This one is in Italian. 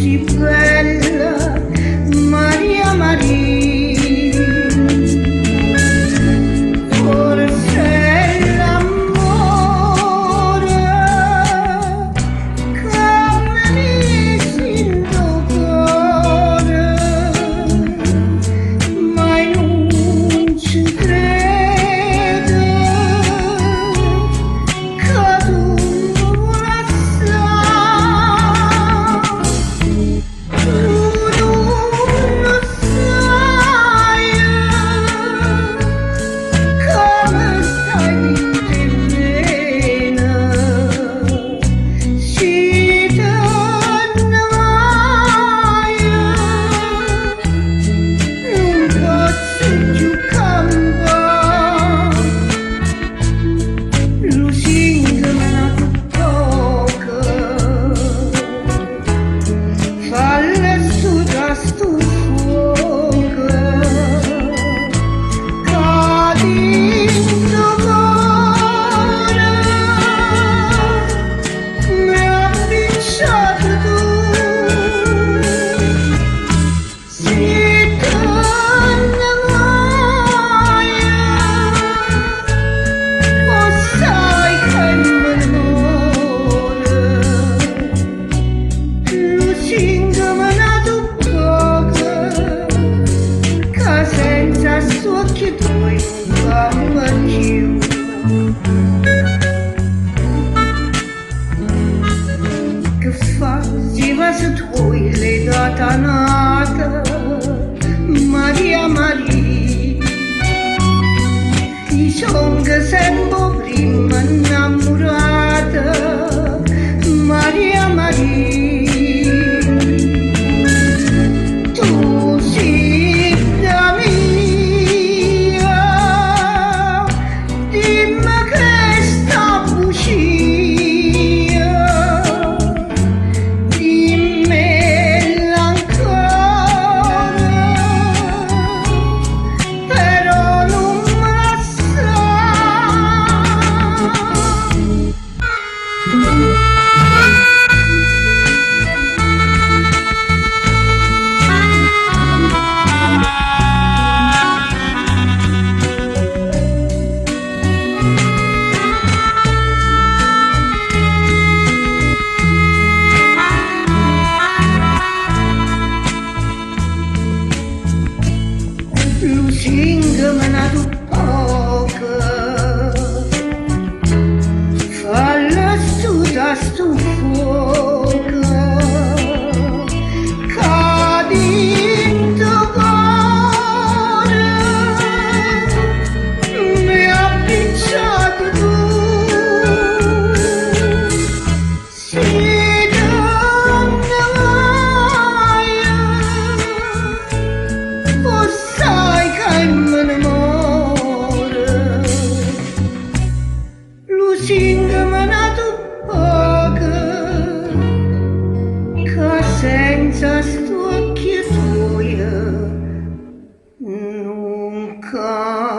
così bella, Maria Maria, forse è l'amore che mi si indogora, ma non ci credo che tu la sai. Tu non lo sai come stai intendendo, si torna mai, non posso più cambiare, lusingame poco. Falle su da sto fuoco, cadi in dolore, mi ha picciato tu, si torna mai, o sai che me ne muore. Lusingame poco, che senza sto occhi tuoi non va più. Che fa si va su tuoi le data nata, Maria Maria, diciamo che sembro prima innamorata, Maria Maria. Tu sei da mia, dimmi che sta bugia, dimmela ancora, però non me la lusingame poco, falle su da sto fuoco, cadi in dolore, mi ha picciato tu, si torna mai, o sai che me ne muore. Lusingame poco, che senza sto occhi tuoi non cambia.